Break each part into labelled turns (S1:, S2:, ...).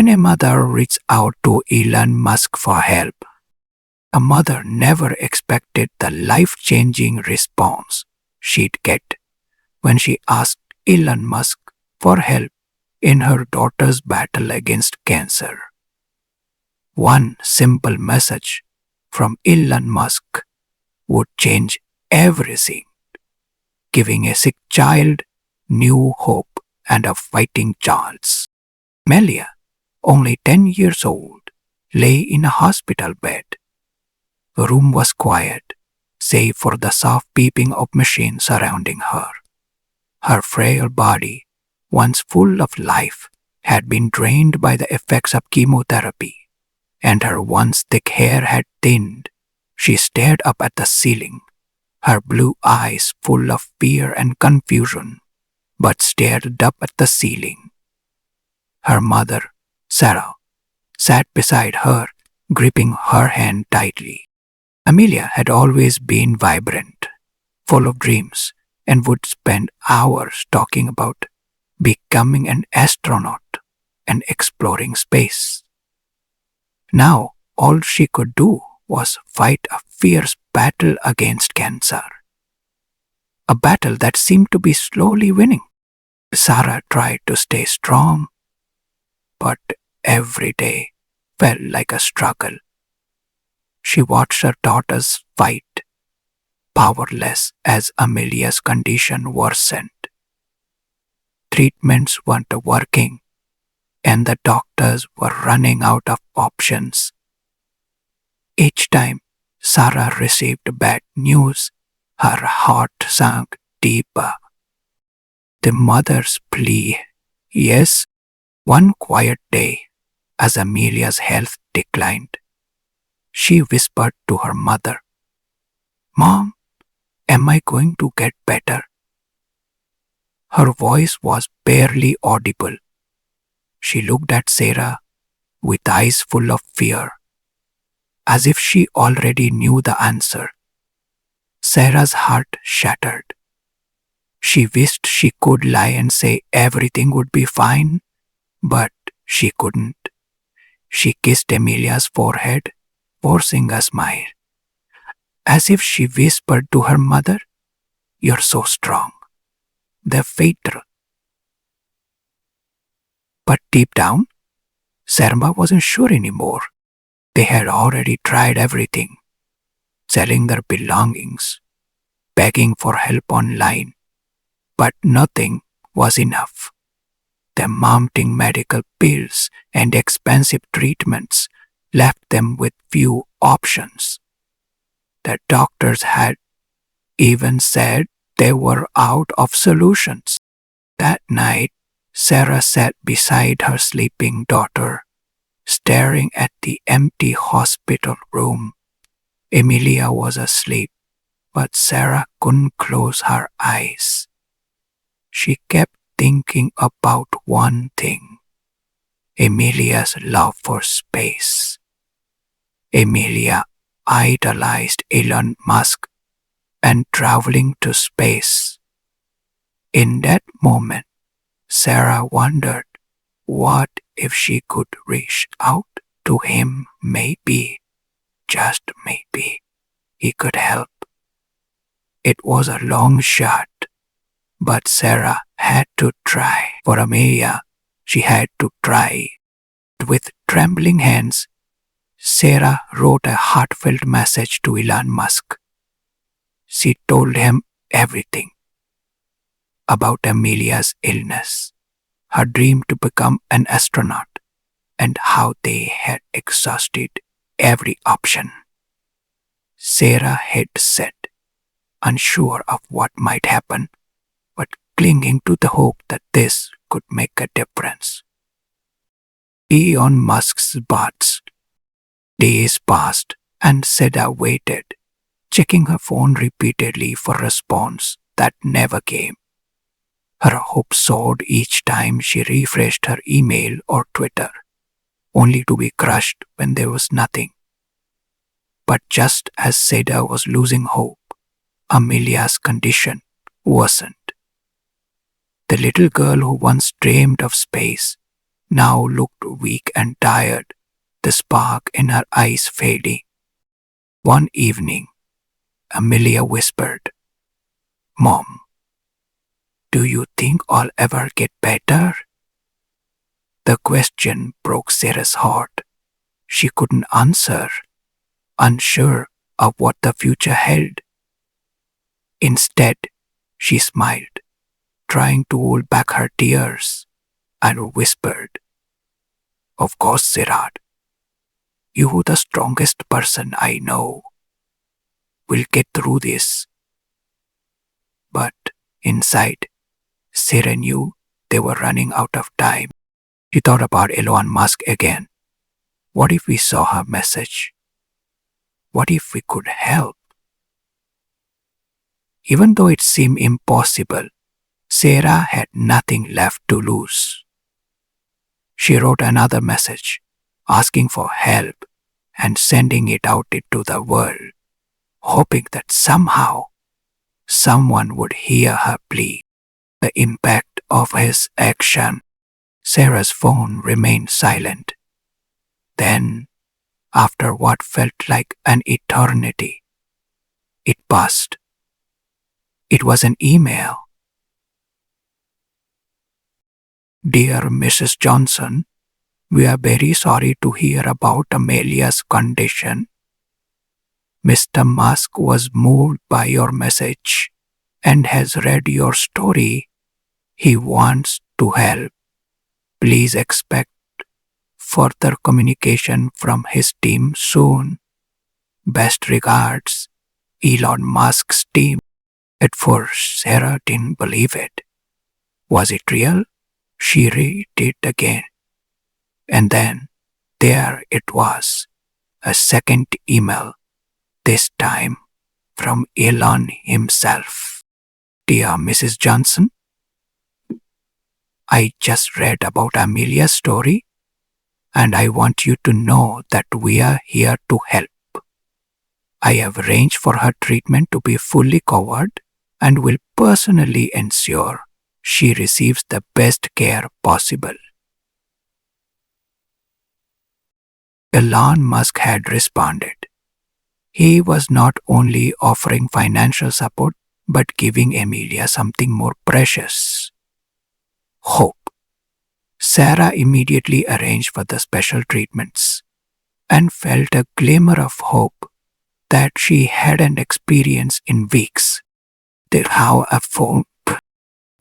S1: When a mother reached out to Elon Musk for help, a mother never expected the life-changing response she'd get when she asked Elon Musk for help in her daughter's battle against cancer. One simple message from Elon Musk would change everything, giving a sick child new hope and a fighting chance. Melia, only 10 years old, lay in a hospital bed. The room was quiet, save for the soft beeping of machines surrounding her. Her frail body, once full of life, had been drained by the effects of chemotherapy, and her once thick hair had thinned. She stared up at the ceiling, her blue eyes full of fear and confusion, but stared up at the ceiling. Her mother, Sarah, sat beside her, gripping her hand tightly. Amelia had always been vibrant, full of dreams, and would spend hours talking about becoming an astronaut and exploring space. Now, all she could do was fight a fierce battle against cancer. A battle that seemed to be slowly winning. Sarah tried to stay strong, but every day felt like a struggle. She watched her daughters fight, powerless as Amelia's condition worsened. Treatments weren't working, and the doctors were running out of options. Each time Sarah received bad news, her heart sank deeper. The mother's plea, yes, one quiet day, as Amelia's health declined, she whispered to her mother, "Mom, am I going to get better?" Her voice was barely audible. She looked at Sarah with eyes full of fear, as if she already knew the answer. Sarah's heart shattered. She wished she could lie and say everything would be fine, but she couldn't. She kissed Amelia's forehead, forcing a smile, as if she whispered to her mother, "You're so strong. The fatal." But deep down, Sarah wasn't sure anymore. They had already tried everything, selling their belongings, begging for help online, but nothing was enough. The mounting medical bills and expensive treatments left them with few options. The doctors had even said they were out of solutions. That night, Sarah sat beside her sleeping daughter, staring at the empty hospital room. Amelia was asleep, but Sarah couldn't close her eyes. She kept thinking about one thing: Amelia's love for space. Amelia idolized Elon Musk and traveling to space. In that moment, Sarah wondered, what if she could reach out to him? Maybe, just maybe, he could help. It was a long shot, but Sarah had to try. For Amelia, she had to try. With trembling hands, Sarah wrote a heartfelt message to Elon Musk. She told him everything about Amelia's illness, her dream to become an astronaut, and how they had exhausted every option. Sarah had said, unsure of what might happen, but clinging to the hope that this could make a difference. Elon Musk's birthday. Days passed, and Sarah waited, checking her phone repeatedly for a response that never came. Her hope soared each time she refreshed her email or Twitter, only to be crushed when there was nothing. But just as Sarah was losing hope, Amelia's condition worsened. The little girl who once dreamed of space now looked weak and tired, the spark in her eyes fading. One evening, Amelia whispered, "Mom, do you think I'll ever get better?" The question broke Sarah's heart. She couldn't answer, unsure of what the future held. Instead, she smiled, trying to hold back her tears, and whispered, "Of course, Sarah, you're the strongest person I know. We'll get through this." But inside, Sarah knew they were running out of time. She thought about Elon Musk again. What if we saw her message? What if we could help? Even though it seemed impossible, Sarah had nothing left to lose. She wrote another message, asking for help and sending it out into the world, hoping that somehow someone would hear her plea. The impact of his action. Sarah's phone remained silent. Then, after what felt like an eternity, it buzzed. It was an email. "Dear Mrs. Johnson, we are very sorry to hear about Amelia's condition. Mr. Musk was moved by your message and has read your story. He wants to help. Please expect further communication from his team soon. Best regards, Elon Musk's team." At first, Sarah didn't believe it. Was it real? She read it again. And then, there it was, a second email, this time from Elon himself. "Dear Mrs. Johnson, I just read about Amelia's story, and I want you to know that we are here to help. I have arranged for her treatment to be fully covered and will personally ensure she receives the best care possible." Elon Musk had responded. He was not only offering financial support but giving Amelia something more precious: hope. Sarah immediately arranged for the special treatments and felt a glimmer of hope that she hadn't experienced in weeks.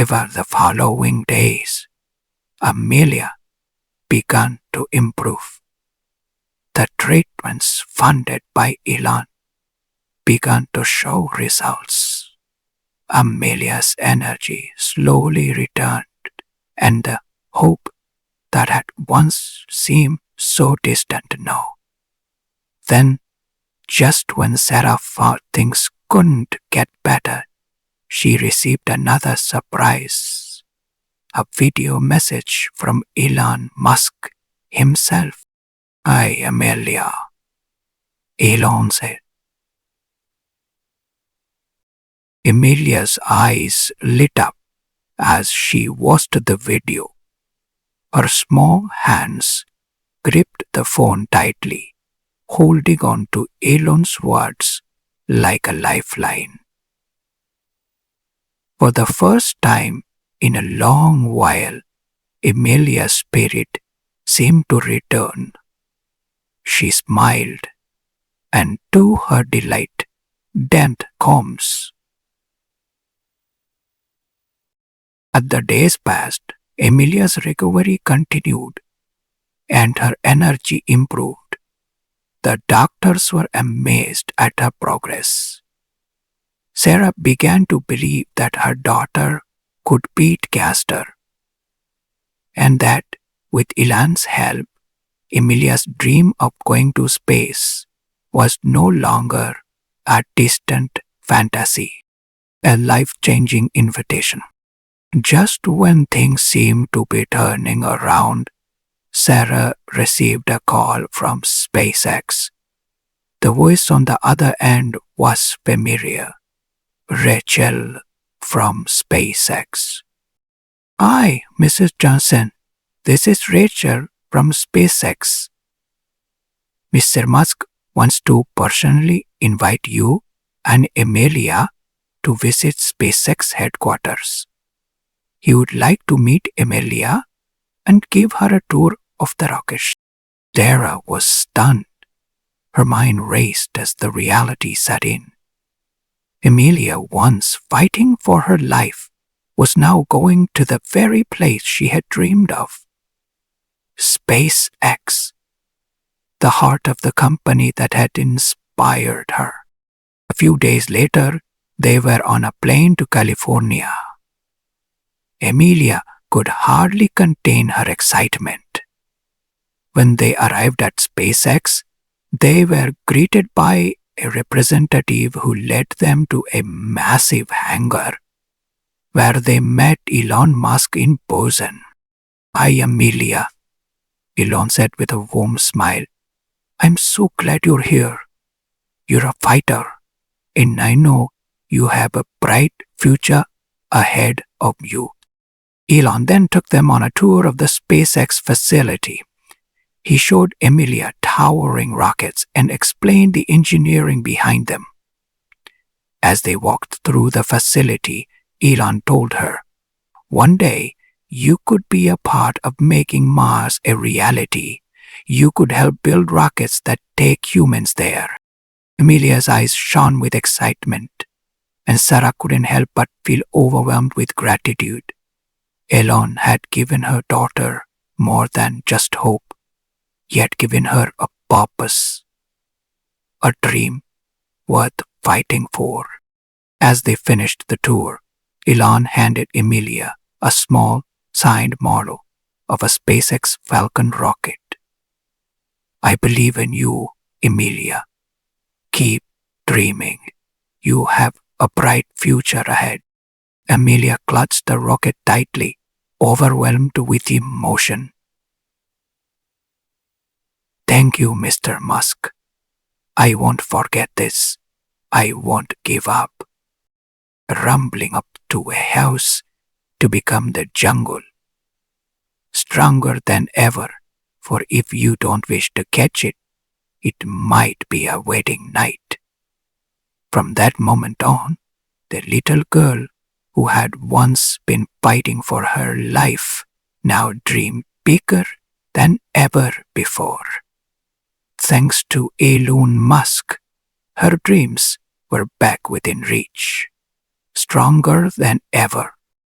S1: Over the following days, Amelia began to improve. The treatments funded by Elon began to show results. Amelia's energy slowly returned, and the hope that had once seemed so distant now. Then, just when Sarah thought things couldn't get better, she received another surprise. A video message from Elon Musk himself. "Hi, Amelia," Elon said. Amelia's eyes lit up as she watched the video. Her small hands gripped the phone tightly, holding on to Elon's words like a lifeline. For the first time in a long while, Amelia's spirit seemed to return. She smiled, and to her delight, dent comes. As the days passed, Amelia's recovery continued, and her energy improved. The doctors were amazed at her progress. Sarah began to believe that her daughter could beat cancer, and that with Elon's help, Amelia's dream of going to space was no longer a distant fantasy, a life-changing invitation. Just when things seemed to be turning around, Sarah received a call from SpaceX. The voice on the other end was familiar. Rachel from SpaceX. "Hi, Mrs. Johnson. This is Rachel from SpaceX. Mr. Musk wants to personally invite you and Amelia to visit SpaceX headquarters. He would like to meet Amelia and give her a tour of the rocket. Sarah was stunned. Her mind raced as the reality set in. Amelia, once fighting for her life, was now going to the very place she had dreamed of. SpaceX, the heart of the company that had inspired her. A few days later, they were on a plane to California. Amelia could hardly contain her excitement. When they arrived at SpaceX, they were greeted by a representative who led them to a massive hangar where they met Elon Musk in person. "Hi, Amelia," Elon said with a warm smile. "I'm so glad you're here. You're a fighter, and I know you have a bright future ahead of you." Elon then took them on a tour of the SpaceX facility. He showed Amelia towering rockets and explained the engineering behind them. As they walked through the facility, Elon told her, "One day, you could be a part of making Mars a reality. You could help build rockets that take humans there." Amelia's eyes shone with excitement, and Sarah couldn't help but feel overwhelmed with gratitude. Elon had given her daughter more than just hope. He had given her a purpose, a dream worth fighting for. As they finished the tour, Elon handed Amelia a small, signed model of a SpaceX Falcon rocket. "I believe in you, Amelia. Keep dreaming. You have a bright future ahead." Amelia clutched the rocket tightly, overwhelmed with emotion. "Thank you, Mr. Musk. I won't forget this. I won't give up." Rumbling up to a house to become the jungle. Stronger than ever, for if you don't wish to catch it, it might be a wedding night. From that moment on, the little girl who had once been fighting for her life now dreamed bigger than ever before. Thanks to Elon Musk, her dreams were back within reach, stronger than ever.